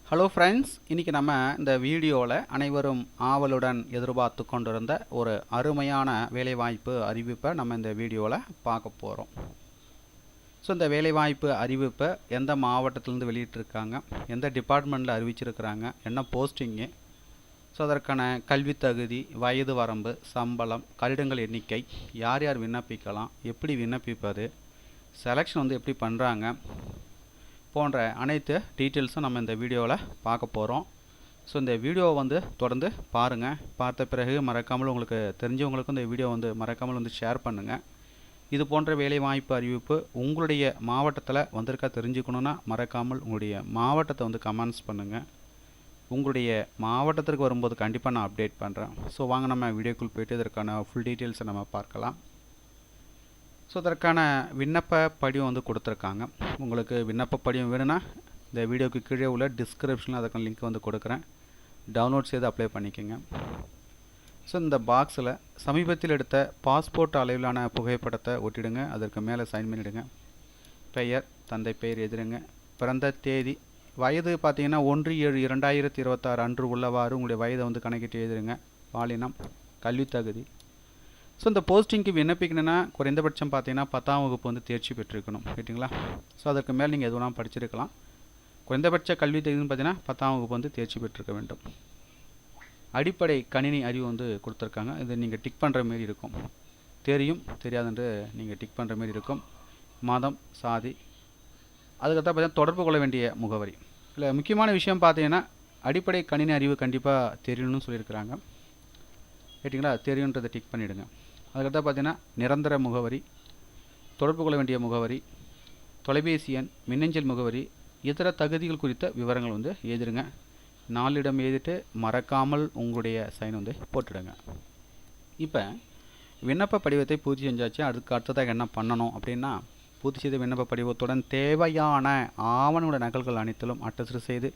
Hello friends, இன்றைக்கி நம்ம இந்த வீடியோவில் அனைவரும் ஆவலுடன் எதிர்பார்த்து கொண்டிருந்த ஒரு அருமையான வேலைவாய்ப்பு அறிவிப்பை நம்ம இந்த வீடியோவில் பார்க்க போகிறோம். ஸோ இந்த வேலைவாய்ப்பு அறிவிப்பை எந்த மாவட்டத்திலேருந்து வெளியிட்டிருக்காங்க, எந்த டிபார்ட்மெண்ட்டில் அறிவிச்சிருக்கிறாங்க, என்ன போஸ்டிங்கு, ஸோ அதற்கான கல்வி தகுதி, வயது வரம்பு, சம்பளம், கடிதங்கள் எண்ணிக்கை, யார் யார் விண்ணப்பிக்கலாம், எப்படி விண்ணப்பிப்பது, செலெக்ஷன் வந்து எப்படி பண்ணுறாங்க போன்ற அனைத்து டீட்டெயில்ஸும் நம்ம இந்த வீடியோவில் பார்க்க போகிறோம். ஸோ இந்த வீடியோவை வந்து தொடர்ந்து பாருங்கள். பார்த்த பிறகு மறக்காமல் உங்களுக்கு தெரிஞ்சவங்களுக்கும் இந்த வீடியோ வந்து மறக்காமல் வந்து ஷேர் பண்ணுங்கள். இது போன்ற வேலைவாய்ப்பு அறிவிப்பு உங்களுடைய மாவட்டத்தில் வந்திருக்கா தெரிஞ்சுக்கணுன்னா மறக்காமல் உங்களுடைய மாவட்டத்தை வந்து கமெண்ட்ஸ் பண்ணுங்கள். உங்களுடைய மாவட்டத்திற்கு வரும்போது கண்டிப்பாக நான் அப்டேட் பண்ணுறேன். ஸோ வாங்க நம்ம வீடியோக்குள் போய்ட்டு இதற்கான ஃபுல் டீட்டெயில்ஸை நம்ம பார்க்கலாம். ஸோ அதற்கான விண்ணப்ப படிவம் வந்து கொடுத்துருக்காங்க. உங்களுக்கு விண்ணப்ப படிவம் வேணும்னா இந்த வீடியோக்கு கீழே உள்ள டிஸ்கிரிப்ஷனில் அதுக்கான லிங்க் வந்து கொடுக்குறேன். டவுன்லோட் செய்து அப்ளை பண்ணிக்கோங்க. ஸோ இந்த பாக்ஸில் சமீபத்தில் எடுத்த பாஸ்போர்ட் அளவிலான புகைப்படத்தை ஒட்டிடுங்க. அதற்கு மேலே சைன் பண்ணிவிடுங்க. பெயர், தந்தை பெயர் எழுதிடுங்க. பிறந்த தேதி, வயது பார்த்தீங்கன்னா 1/7/2026 அன்று உள்ளவாறு உங்களுடைய வயதை வந்து கணக்கிட்டு எழுதிடுங்க. பாலினம், கல்வி தகுதி. ஸோ இந்த போஸ்டிங்க்கு விண்ணப்பிக்கணுன்னா குறைந்தபட்சம் பார்த்தீங்கன்னா 10ஆம் வகுப்பு வந்து தேர்ச்சி பெற்றிருக்கணும், கேட்டிங்களா? ஸோ அதற்கு மேல் நீங்கள் எதுவும் படிச்சிருக்கலாம். குறைந்தபட்ச கல்வி தகுதின்னு பார்த்தீங்கன்னா 10ஆம் வகுப்பு வந்து தேர்ச்சி பெற்றிருக்க வேண்டும். அடிப்படை கணினி அறிவு வந்து கொடுத்துருக்காங்க. இது நீங்கள் டிக் பண்ணுற மாரி இருக்கும். தெரியும் தெரியாதுன்று நீங்கள் டிக் பண்ணுற மாரி இருக்கும். மதம், சாதி, அதுக்கடுத்து பார்த்தீங்கன்னா தொடர்பு கொள்ள வேண்டிய முகவரி. இல்லை முக்கியமான விஷயம் பார்த்தீங்கன்னா அடிப்படை கணினி அறிவு கண்டிப்பாக தெரியணும்னு சொல்லியிருக்கிறாங்க, கேட்டிங்களா? தெரியுன்றதை டிக் பண்ணிவிடுங்க. அதுக்கடுத்து பார்த்தீங்கன்னா நிரந்தர முகவரி, தொடர்பு கொள்ள வேண்டிய முகவரி, தொலைபேசி எண், மின்னஞ்சல் முகவரி, இதர தகுதிகள் குறித்த விவரங்கள் வந்து எழுதிடுங்க. நாளிடம் எழுதிட்டு மறக்காமல் உங்களுடைய சைன் வந்து போட்டுடுங்க. இப்போ விண்ணப்ப படிவத்தை பூர்த்தி செஞ்சாச்சு. அதுக்கு அடுத்ததாக என்ன பண்ணணும் அப்படின்னா, பூர்த்தி செய்த விண்ணப்ப படிவத்துடன் தேவையான ஆவணோட நகல்கள் அனைத்திலும் அட்டஸ்ட் செய்து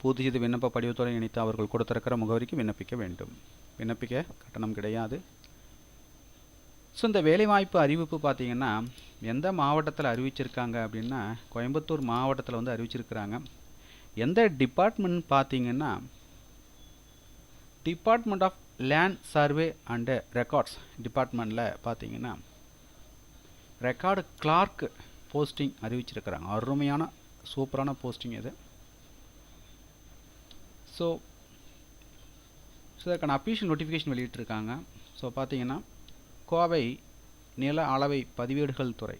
பூர்த்தி செய்த விண்ணப்ப படிவத்துடன் இணைத்து அவர்கள் கொடுத்திருக்கிற முகவரிக்கு விண்ணப்பிக்க வேண்டும். விண்ணப்பிக்க கட்டணம் கிடையாது. ஸோ இந்த வேலைவாய்ப்பு அறிவிப்பு பார்த்தீங்கன்னா எந்த மாவட்டத்தில் அறிவிச்சிருக்காங்க அப்படின்னா கோயம்புத்தூர் மாவட்டத்தில் வந்து அறிவிச்சிருக்கிறாங்க. எந்த டிபார்ட்மெண்ட் பார்த்தீங்கன்னா department of land survey and records டிபார்ட்மெண்ட்டில் பார்த்தீங்கன்னா ரெக்கார்டு கிளார்க் போஸ்டிங் அறிவிச்சிருக்கிறாங்க. அருமையான சூப்பரான போஸ்டிங் இது. ஸோ இதற்கான அஃபீஷியல் நோட்டிஃபிகேஷன் வெளியிட்டிருக்காங்க. ஸோ பார்த்தீங்கன்னா கோவை நில அளவை பதிவேடுகள் துறை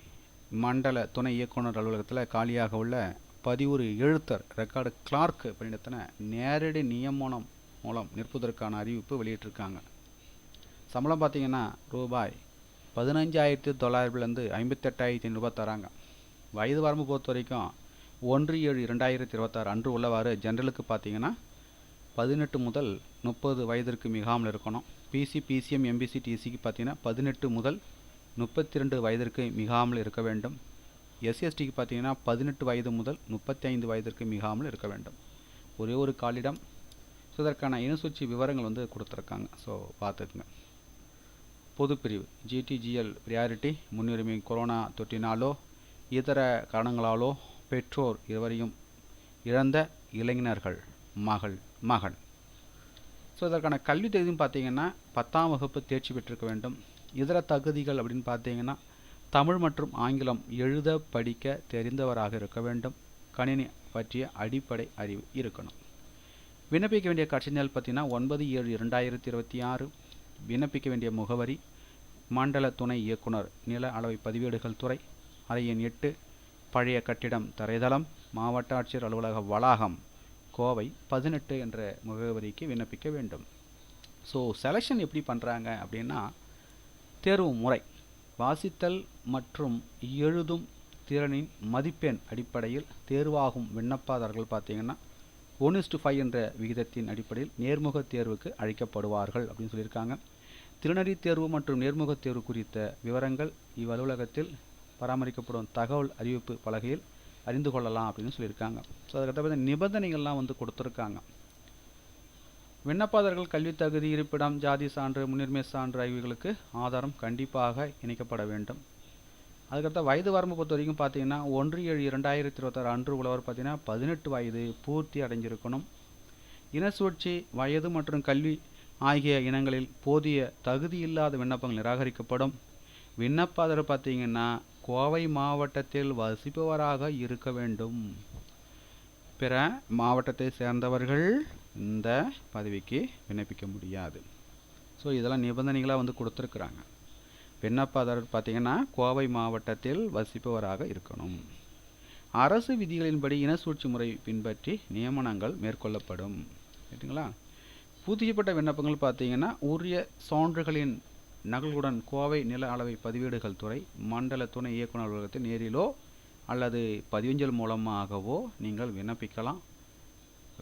மண்டல துணை இயக்குனர் அலுவலகத்தில் காலியாக உள்ள பதிவுறு எழுத்தர் ரெக்கார்டு கிளார்க் பணியிடத்தின நேரடி நியமனம் மூலம் நிற்பதற்கான அறிவிப்பு வெளியிட்டிருக்காங்க. சம்பளம் பார்த்தீங்கன்னா ரூபாய் 15,900 58,500 தராங்க. வயது வரம்பு பொறுத்த வரைக்கும் 1/7/2026 அன்று உள்ளவாறு ஜென்ரலுக்கு பார்த்தீங்கன்னா 18 முதல் 30 வயதிற்கு மிகாமல் இருக்கணும். பிசி, பிசிஎம், எம்பிசி, டிசிக்கு பார்த்தீங்கன்னா 18 முதல் 32 வயதிற்கு மிகாமல் இருக்க வேண்டும். எஸ்சிஎஸ்டிக்கு பார்த்தீங்கன்னா 18 வயது முதல் 35 வயதிற்கு மிகாமல் இருக்க வேண்டும். ஒரே ஒரு காலிடம். ஸோ இதற்கான இனசூச்சி விவரங்கள் வந்து கொடுத்துருக்காங்க. ஸோ பார்த்துக்குங்க. பொதுப்பிரிவு ஜிடிஜிஎல் ப்ரியாரிட்டி முன்னுரிமை கொரோனா தொற்றினாலோ இதர காரணங்களாலோ பெற்றோர் இருவரையும் இழந்த இளைஞர்கள் மகன். ஸோ இதற்கான கல்வி தகுதின்னு பார்த்தீங்கன்னா 10ஆம் வகுப்பு தேர்ச்சி பெற்றிருக்க வேண்டும். இதர தகுதிகள் அப்படின்னு பார்த்தீங்கன்னா தமிழ் மற்றும் ஆங்கிலம் எழுத படிக்க தெரிந்தவராக இருக்க வேண்டும். கணினி பற்றிய அடிப்படை அறிவு இருக்கணும். விண்ணப்பிக்க வேண்டிய கடைசி நாள் பார்த்தீங்கன்னா 9/7/2026. விண்ணப்பிக்க வேண்டிய முகவரி மண்டல துணை இயக்குனர் நில அளவை பதிவேடுகள் துறை, அறை எண் 8, பழைய கட்டிடம், தரைதளம், மாவட்ட ஆட்சியர் அலுவலக வளாகம், கோவை 18 என்ற முகவரிக்கு விண்ணப்பிக்க வேண்டும். ஸோ செலெக்ஷன் எப்படி பண்ணுறாங்க அப்படின்னா தேர்வு முறை வாசித்தல் மற்றும் எழுதும் திறனின் மதிப்பெண் அடிப்படையில் தேர்வாகும் விண்ணப்பதாரர்கள் பார்த்தீங்கன்னா 1:5 என்ற விகிதத்தின் அடிப்படையில் நேர்முக தேர்வுக்கு அழைக்கப்படுவார்கள் அப்படின்னு சொல்லியிருக்காங்க. திறனறி தேர்வு மற்றும் நேர்முக தேர்வு குறித்த விவரங்கள் இவ்வலுவலகத்தில் பராமரிக்கப்படும் தகவல் அறிவிப்பு பலகையில் அறிந்து கொள்ளலாம் அப்படின்னு சொல்லியிருக்காங்க. ஸோ அதுக்கப்புறம் நிபந்தனைகள்லாம் வந்து கொடுத்துருக்காங்க. விண்ணப்பதாரர்கள் கல்வி தகுதி, இருப்பிடம், ஜாதி சான்று, முன்னுரிமை சான்று ஆகியவைகளுக்கு ஆதாரம் கண்டிப்பாக இணைக்கப்பட வேண்டும். அதுக்கடுத்த வயது வரம்பு பொறுத்த வரைக்கும் பார்த்தீங்கன்னா 1/7/2026 அன்று உள்ளவர் பார்த்தீங்கன்னா 18 வயது பூர்த்தி அடைஞ்சிருக்கணும். இனச்சுழற்சி, வயது மற்றும் கல்வி ஆகிய இனங்களில் போதிய தகுதியில்லாத விண்ணப்பங்கள் நிராகரிக்கப்படும். விண்ணப்பதாரர் பார்த்தீங்கன்னா கோவை மாவட்டத்தில் வசிப்பவராக இருக்க வேண்டும். பிற மாவட்டத்தை சேர்ந்தவர்கள் இந்த பதவிக்கு விண்ணப்பிக்க முடியாது. ஸோ இதெல்லாம் நிபந்தனைகளாக கொடுத்துருக்குறாங்க. விண்ணப்பதாரர் பார்த்தீங்கன்னா கோவை மாவட்டத்தில் வசிப்பவராக இருக்கணும். அரசு விதிகளின்படி இனச்சூழ்ச்சி முறை பின்பற்றி நியமனங்கள் மேற்கொள்ளப்படும். சரிங்களா? புதுப்பிக்கப்பட்ட விண்ணப்பங்கள் பார்த்தீங்கன்னா உரிய சான்றுகளின் நகல்களுடன் கோவை நில அளவை பதிவேடுகள் துறை மண்டல துணை இயக்குனர் அலுவலகத்தில் நேரிலோ அல்லது பதிவஞ்சல் மூலமாகவோ நீங்கள் விண்ணப்பிக்கலாம்.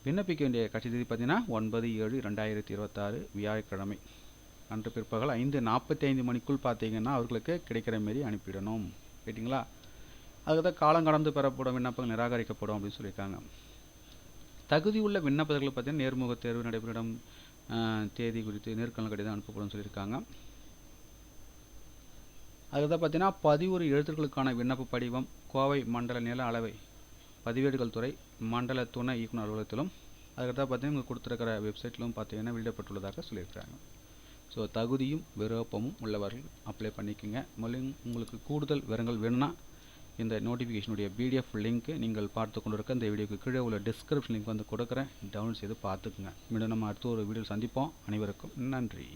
விண்ணப்பிக்க வேண்டிய கட்சி தேதி பார்த்தீங்கன்னா 9/7/2026 வியாழக்கிழமை அன்று பிற்பகல் 5:45 மணிக்குள் பார்த்தீங்கன்னா அவர்களுக்கு கிடைக்கிற மாரி அனுப்பிடணும். கேட்டிங்களா? அதுக்கு காலம் கடந்து பெறப்படும் விண்ணப்பங்கள் நிராகரிக்கப்படும் அப்படின்னு சொல்லியிருக்காங்க. தகுதி உள்ள விண்ணப்பர்கள் பார்த்தீங்கன்னா நேர்முக தேர்வு நடைபெறும் தேதி குறித்து நேர்காணல் கடிதம் அனுப்பப்படும் சொல்லியிருக்காங்க. அதுதான் பார்த்தீங்கன்னா 11 எழுத்துக்களுக்கான விண்ணப்ப படிவம் கோவை மண்டல நில அளவை பதிவேடுகள் துறை மண்டல துணை இயக்குனர் அலுவலகத்திலும் அதுக்கடுத்து பார்த்தீங்கன்னா கொடுத்துருக்கிற வெப்சைட்லும் பார்த்தீங்கன்னா வெளியிடப்பட்டுள்ளதாக சொல்லியிருக்காங்க. ஸோ தகுதியும் விருப்பமும் உள்ளவர்கள் அப்ளை பண்ணிக்கோங்க. மேலும் உங்களுக்கு கூடுதல் விவரங்கள் வேணும்னா இந்த நோட்டிஃபிகேஷனுடைய PDF லிங்க் நீங்கள் பார்த்து கொண்டிருக்க இந்த வீடியோக்கு கீழே உள்ள டிஸ்கிரிப்ஷன் லிங்க் கொடுக்குறேன். டவுன்லோட் செய்து பார்த்துக்குங்க. மீண்டும் நம்ம அடுத்த ஒரு வீடியோ சந்திப்போம். அனைவருக்கும் நன்றி.